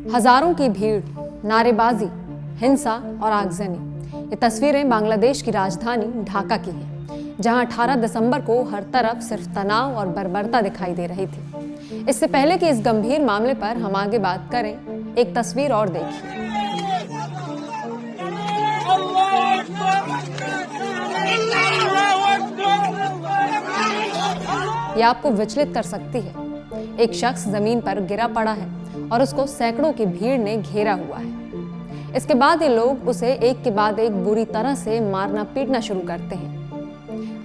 हजारों की भीड़, नारेबाजी, हिंसा और आगजनी। ये तस्वीरें बांग्लादेश की राजधानी ढाका की हैं, जहां 18 दिसंबर को हर तरफ सिर्फ तनाव और बर्बरता दिखाई दे रही थी। इससे पहले कि इस गंभीर मामले पर हम आगे बात करें, एक तस्वीर और देखिए। ये आपको विचलित कर सकती है। एक शख्स जमीन पर गिरा पड़ा है और उसको सैकड़ों की भीड़ ने घेरा हुआ है। इसके बाद ये लोग उसे एक के बाद एक बुरी तरह से मारना पीटना शुरू करते हैं।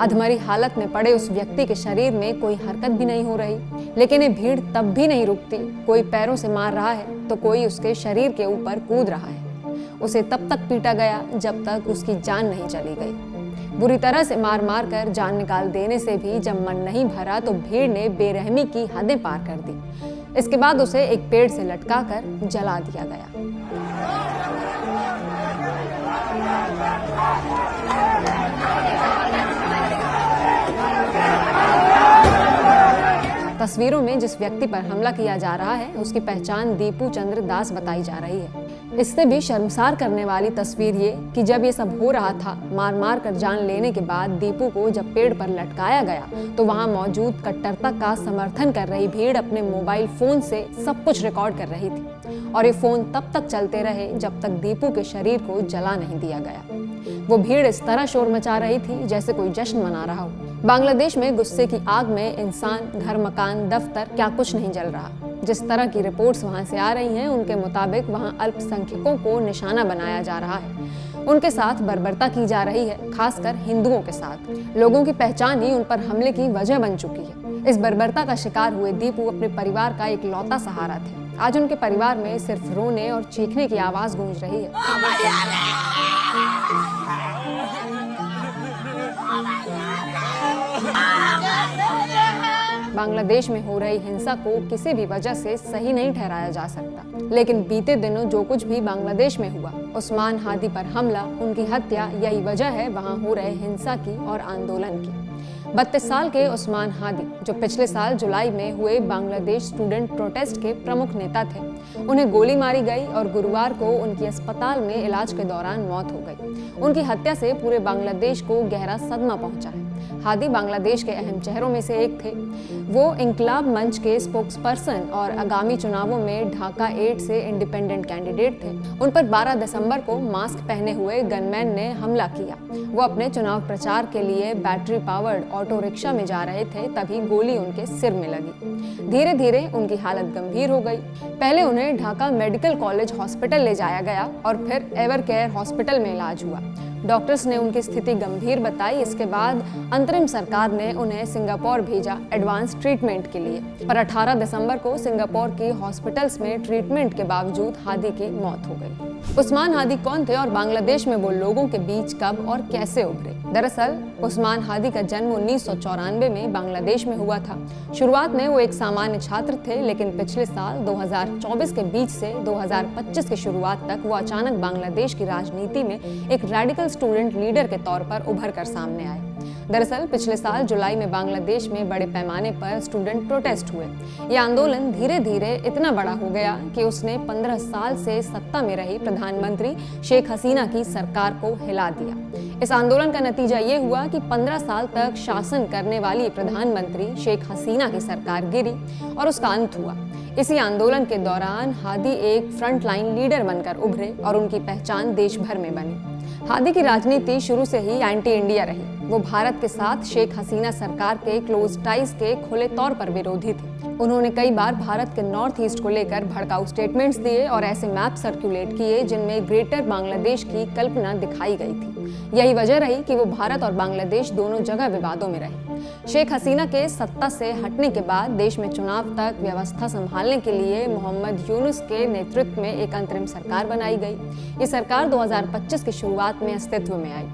अधमरी हालत में पड़े उस व्यक्ति के शरीर में कोई हरकत भी नहीं हो रही, लेकिन ये भीड़ तब भी नहीं रुकती। कोई पैरों से मार रहा है तो कोई उसके शरीर के ऊपर कूद रहा है। उसे तब तक पीटा गया जब तक उसकी जान नहीं चली गई। बुरी तरह से मार मार कर जान निकाल देने से भी जब मन नहीं भरा तो भीड़ ने बेरहमी की हदें पार कर दी। इसके बाद उसे एक पेड़ से लटकाकर जला दिया गया। तस्वीरों में जिस व्यक्ति पर हमला किया जा रहा है उसकी पहचान दीपू चंद्र दास बताई जा रही है। इससे भी शर्मसार करने वाली तस्वीर ये कि जब ये सब हो रहा था, मार मार कर जान लेने के बाद दीपू को जब पेड़ पर लटकाया गया तो वहां मौजूद कट्टरता का समर्थन कर रही भीड़ अपने मोबाइल फोन से सब कुछ रिकॉर्ड कर रही थी और ये फोन तब तक चलते रहे जब तक दीपू के शरीर को जला नहीं दिया गया। वो भीड़ इस तरह शोर मचा रही थी जैसे कोई जश्न मना रहा हो। बांग्लादेश में गुस्से की आग में इंसान, घर, मकान, दफ्तर क्या कुछ नहीं जल रहा। जिस तरह की रिपोर्ट्स वहां से आ रही हैं उनके मुताबिक वहां अल्पसंख्यकों को निशाना बनाया जा रहा है। उनके साथ बर्बरता की जा रही है, खासकर हिंदुओं के साथ। लोगों की पहचान ही उन पर हमले की वजह बन चुकी है। इस बर्बरता का शिकार हुए दीपू अपने परिवार का एक लौता सहारा थे। आज उनके परिवार में सिर्फ रोने और चीखने की आवाज गूंज रही है। बांग्लादेश में हो रही हिंसा को किसी भी वजह से सही नहीं ठहराया जा सकता, लेकिन बीते दिनों जो कुछ भी बांग्लादेश में हुआ, उस्मान हादी पर हमला, उनकी हत्या, यही वजह है वहां हो रहे हिंसा की और आंदोलन की। 32 साल के उस्मान हादी, जो पिछले साल जुलाई में हुए बांग्लादेश स्टूडेंट प्रोटेस्ट के प्रमुख नेता थे, उन्हें गोली मारी गई और गुरुवार को उनकी अस्पताल में इलाज के दौरान मौत हो गई। उनकी हत्या से पूरे बांग्लादेश को गहरा सदमा पहुंचा है। हादी बांग्लादेश के अहम चेहरों में से एक थे। वो इंकलाब मंच के स्पोक्सपर्सन और आगामी चुनावों में ढाका 8 से इंडिपेंडेंट कैंडिडेट थे। उन पर 12 दिसंबर को मास्क पहने हुए गनमैन ने हमला किया। वो अपने चुनाव प्रचार के लिए बैटरी पावर्ड ऑटो रिक्शा में जा रहे थे, तभी गोली उनके सिर में लगी। धीरे धीरे उनकी हालत गंभीर हो गई। पहले उन्हें ढाका मेडिकल कॉलेज हॉस्पिटल ले जाया गया और फिर एवर केयर हॉस्पिटल में इलाज हुआ। डॉक्टर्स ने उनकी स्थिति गंभीर बताई। इसके बाद अंतरिम सरकार ने उन्हें सिंगापुर भेजा एडवांस ट्रीटमेंट के लिए, पर 18 दिसंबर को सिंगापुर की हॉस्पिटल्स में ट्रीटमेंट के बावजूद हादी की मौत हो गई। उस्मान हादी कौन थे और बांग्लादेश में वो लोगों के बीच कब और कैसे उभरे? दरअसल उस्मान हादी का जन्म 1994 में बांग्लादेश में हुआ था। शुरुआत में वो एक सामान्य छात्र थे, लेकिन पिछले साल 2024 के बीच से 2025 की शुरुआत तक वो अचानक बांग्लादेश की राजनीति में एक रेडिकल स्टूडेंट लीडर के तौर पर उभर कर सामने आए। दरअसल पिछले साल जुलाई में बांग्लादेश में बड़े पैमाने पर स्टूडेंट प्रोटेस्ट हुए। ये आंदोलन धीरे धीरे इतना बड़ा हो गया कि उसने 15 साल से सत्ता में रही प्रधानमंत्री शेख हसीना की सरकार को हिला दिया। इस आंदोलन का नतीजा ये हुआ कि 15 साल तक शासन करने वाली प्रधानमंत्री शेख हसीना की सरकार गिरी और उसका अंत हुआ। इसी आंदोलन के दौरान हादी एक फ्रंटलाइन लीडर बनकर उभरे और उनकी पहचान देश भर में बनी। हादी की राजनीति शुरू से ही एंटी इंडिया रही। वो भारत के साथ शेख हसीना सरकार के क्लोज टाइज के खुले तौर पर विरोधी थे। उन्होंने कई बार भारत के नॉर्थ ईस्ट को लेकर भड़काऊ स्टेटमेंट्स दिए और ऐसे मैप सर्कुलेट किए जिनमें ग्रेटर बांग्लादेश की कल्पना दिखाई गई थी। यही वजह रही कि वो भारत और बांग्लादेश दोनों जगह विवादों में रहे। शेख हसीना के सत्ता से हटने के बाद देश में चुनाव तक व्यवस्था संभालने के लिए मोहम्मद यूनुस के नेतृत्व में एक अंतरिम सरकार बनाई गई। ये सरकार 2025 की शुरुआत में अस्तित्व में आई।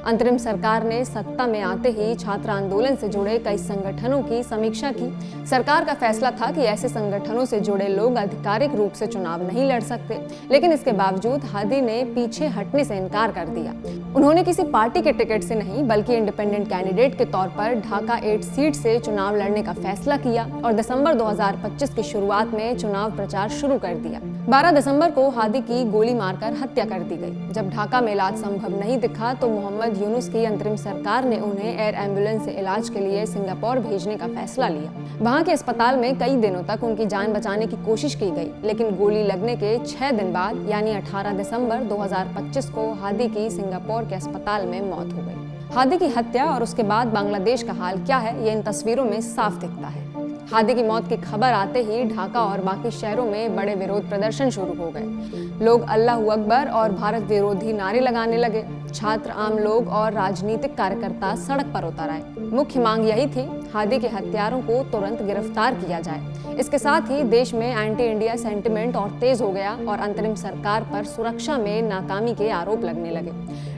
अंतरिम सरकार ने सत्ता में आते ही छात्र आंदोलन से जुड़े कई संगठनों की समीक्षा की। सरकार का फैसला था कि ऐसे संगठनों से जुड़े लोग आधिकारिक रूप से चुनाव नहीं लड़ सकते, लेकिन इसके बावजूद हादी ने पीछे हटने से इनकार कर दिया। उन्होंने किसी पार्टी के टिकट से नहीं बल्कि इंडिपेंडेंट कैंडिडेट के तौर पर ढाका 8 सीट से चुनाव लड़ने का फैसला किया और दिसंबर 2025 की शुरुआत में चुनाव प्रचार शुरू कर दिया। 12 दिसंबर को हादी की गोली मारकर हत्या कर दी गई। जब ढाका में इलाज संभव नहीं दिखा तो मोहम्मद यूनुस की अंतरिम सरकार ने उन्हें एयर एम्बुलेंस से इलाज के लिए सिंगापुर भेजने का फैसला लिया। वहां के अस्पताल में कई दिनों तक उनकी जान बचाने की कोशिश की गई, लेकिन गोली लगने के 6 दिन बाद यानी 18 दिसंबर 2025 को हादी की सिंगापुर के अस्पताल में मौत हो गई। हादी की हत्या और उसके बाद बांग्लादेश का हाल क्या है, ये इन तस्वीरों में साफ दिखता है। हादी की मौत की खबर आते ही ढाका और बाकी शहरों में बड़े विरोध प्रदर्शन शुरू हो गए। लोग अल्लाहू अकबर और भारत विरोधी नारे लगाने लगे। छात्र, आम लोग और राजनीतिक कार्यकर्ता सड़क पर उतर आए। मुख्य मांग यही थी, हादी के हत्यारों को तुरंत गिरफ्तार किया जाए। इसके साथ ही देश में एंटी इंडिया सेंटिमेंट और तेज हो गया और अंतरिम सरकार पर सुरक्षा में नाकामी के आरोप लगने लगे।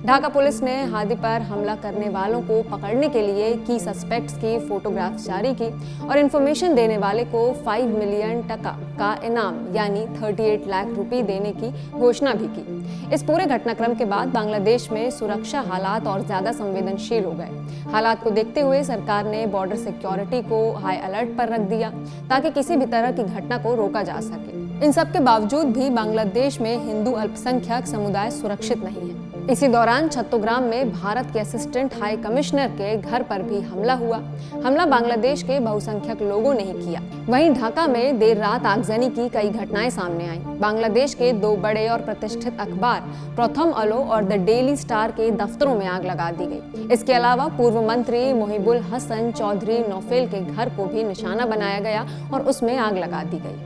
ढाका पुलिस ने हादी पर हमला करने वालों को पकड़ने के लिए की सस्पेक्ट्स की फोटोग्राफ्स जारी की और इन्फॉर्मेशन देने वाले को 5 मिलियन टका का इनाम यानी 38 लाख रुपए देने की घोषणा भी की। इस पूरे घटनाक्रम के बाद बांग्लादेश में सुरक्षा हालात और ज्यादा संवेदनशील हो गए। हालात को देखते हुए सरकार ने बॉर्डर सिक्योरिटी को हाई अलर्ट पर रख दिया ताकि किसी भी तरह की घटना को रोका जा सके। इन सब के बावजूद भी बांग्लादेश में हिंदू अल्पसंख्यक समुदाय सुरक्षित नहीं है। इसी दौरान छत्तोग्राम में भारत के असिस्टेंट हाई कमिश्नर के घर पर भी हमला हुआ। हमला बांग्लादेश के बहुसंख्यक लोगों ने ही किया। वहीं ढाका में देर रात आगजनी की कई घटनाएं सामने आईं। बांग्लादेश के 2 बड़े और प्रतिष्ठित अखबार प्रथम अलो और द डेली स्टार के दफ्तरों में आग लगा दी गई। इसके अलावा पूर्व मंत्री मोहिबुल हसन चौधरी नौफेल के घर को भी निशाना बनाया गया और उसमें आग लगा दी गई।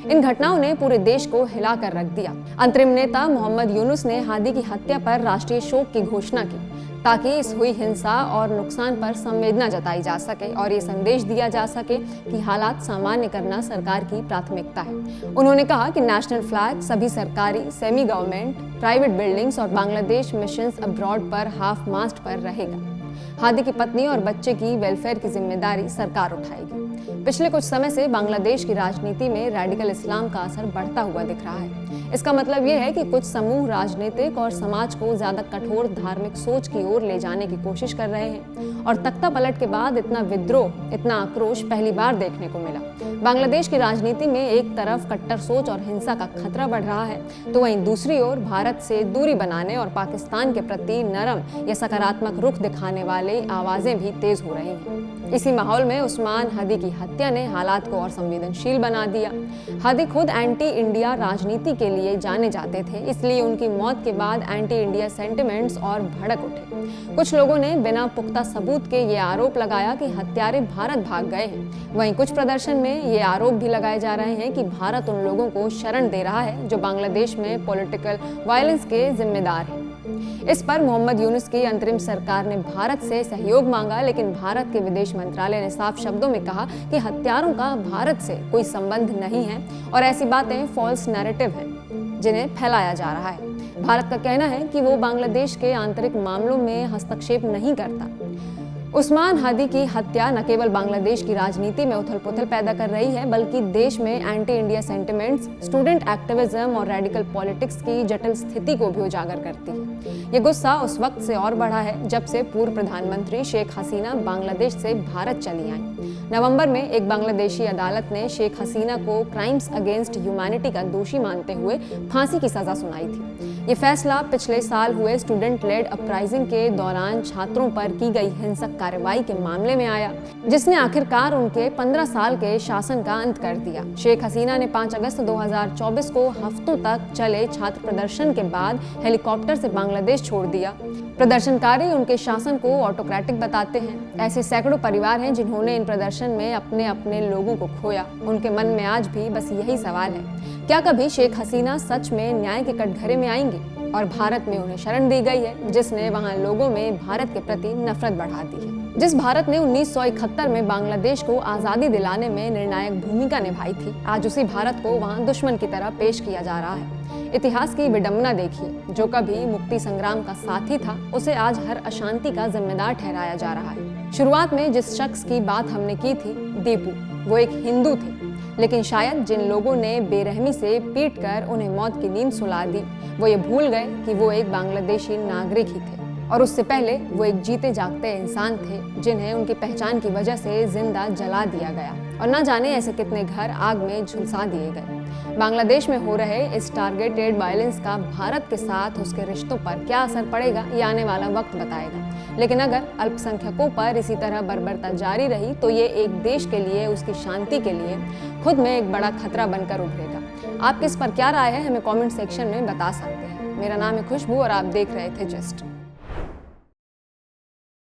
इन घटनाओं ने पूरे देश को हिला कर रख दिया। अंतरिम नेता मोहम्मद यूनुस ने हादी की हत्या पर राष्ट्रीय शोक की घोषणा की ताकि इस हुई हिंसा और नुकसान पर संवेदना जताई जा सके और ये संदेश दिया जा सके कि हालात सामान्य करना सरकार की प्राथमिकता है। उन्होंने कहा कि नेशनल फ्लैग सभी सरकारी, सेमी गवर्नमेंट, प्राइवेट बिल्डिंग्स और बांग्लादेश मिशंस अब्रॉड पर हाफ मास्ट पर रहेगा। हादी की पत्नी और बच्चे की वेलफेयर की जिम्मेदारी सरकार उठाएगी। पिछले कुछ समय से बांग्लादेश की राजनीति में रेडिकल इस्लाम का असर बढ़ता हुआ दिख रहा है। इसका मतलब ये है कि कुछ समूह राजनीतिक और समाज को ज्यादा कठोर धार्मिक सोच की ओर ले जाने की कोशिश कर रहे हैं और तख्ता पलट के बाद इतना विद्रोह, इतना आक्रोश पहली बार देखने को मिला। बांग्लादेश की राजनीति में एक तरफ कट्टर सोच और हिंसा का खतरा बढ़ रहा है तो वहीं दूसरी ओर भारत से दूरी बनाने और पाकिस्तान के प्रति नरम या सकारात्मक रुख दिखाने वाले आवाजें भी तेज हो रही हैं। इसी माहौल में उस्मान हादी की हत्या ने हालात को और संवेदनशील बना दिया। हादी खुद एंटी इंडिया राजनीति के लिए जाने जाते थे, इसलिए उनकी मौत के बाद एंटी इंडिया सेंटिमेंट्स और भड़क उठे। कुछ लोगों ने बिना पुख्ता सबूत के ये आरोप लगाया कि हत्यारे भारत भाग गए हैं। वहीं कुछ प्रदर्शन में ये आरोप भी लगाए जा रहे हैं कि भारत उन लोगों को शरण दे रहा है जो बांग्लादेश में पॉलिटिकल वायलेंस के जिम्मेदार हैं। इस पर मोहम्मद यूनुस की अंतरिम सरकार ने भारत से सहयोग मांगा, लेकिन भारत के विदेश मंत्रालय ने साफ शब्दों में कहा कि हत्यारों का भारत से कोई संबंध नहीं है और ऐसी बातें फॉल्स नैरेटिव हैं जिन्हें फैलाया जा रहा है। भारत का कहना है कि वो बांग्लादेश के आंतरिक मामलों में हस्तक्षेप नहीं करता। उस्मान हादी की हत्या न केवल बांग्लादेश की राजनीति में उथल-पुथल पैदा कर रही है, बल्कि देश में anti India sentiments, student activism और रेडिकल पॉलिटिक्स की जटिल स्थिति को भी उजागर करती है। ये गुस्सा उस वक्त से और बढ़ा है जब से पूर्व प्रधानमंत्री शेख हसीना बांग्लादेश से भारत चली आईं। नवंबर में एक बांग्लादेशी अदालत ने शेख हसीना को क्राइम्स अगेंस्ट ह्यूमैनिटी का दोषी मानते हुए फांसी की सजा सुनाई थी। ये फैसला पिछले साल हुए स्टूडेंट लेड अपराइजिंग के दौरान छात्रों पर की गई हिंसक कार्रवाई के मामले में आया, जिसने आखिरकार उनके 15 साल के शासन का अंत कर दिया। शेख हसीना ने 5 अगस्त 2024 को हफ्तों तक चले छात्र प्रदर्शन के बाद हेलीकॉप्टर से बांग्लादेश छोड़ दिया। प्रदर्शनकारी उनके शासन को ऑटोक्रेटिक बताते हैं। ऐसे सैकड़ों परिवार हैं जिन्होंने इन प्रदर्शन में अपने अपने लोगों को खोया। उनके मन में आज भी बस यही सवाल है, क्या कभी शेख हसीना सच में न्याय के कटघरे में आएंगी? और भारत में उन्हें शरण दी गई है, जिसने वहां लोगों में भारत के प्रति नफरत बढ़ा दी है। जिस भारत ने 1971 में बांग्लादेश को आज़ादी दिलाने में निर्णायक भूमिका निभाई थी, आज उसी भारत को वहां दुश्मन की तरह पेश किया जा रहा है। इतिहास की विडंबना देखिए, जो कभी मुक्ति संग्राम का साथी था, उसे आज हर अशांति का जिम्मेदार ठहराया जा रहा है। शुरुआत में जिस शख्स की बात हमने की थी, दीपू, वो एक हिंदू थे, लेकिन शायद जिन लोगों ने बेरहमी से पीटकर उन्हें मौत की नींद सुला दी, वो ये भूल गए कि वो एक बांग्लादेशी नागरिक ही थे, और उससे पहले वो एक जीते जागते इंसान थे जिन्हें उनकी पहचान की वजह से जिंदा जला दिया गया, और न जाने ऐसे कितने घर आग में झुलसा दिए गए। बांग्लादेश में हो रहे इस टारगेटेड वायलेंस का भारत के साथ उसके रिश्तों पर क्या असर पड़ेगा, ये आने वाला वक्त बताएगा। लेकिन अगर अल्पसंख्यकों पर इसी तरह बर्बरता जारी रही तो ये एक देश के लिए, उसकी शांति के लिए खुद में एक बड़ा खतरा बनकर उभरेगा। आपकी इस पर क्या राय है, हमें कमेंट सेक्शन में बता सकते हैं। मेरा नाम है खुशबू और आप देख रहे थे जस्ट।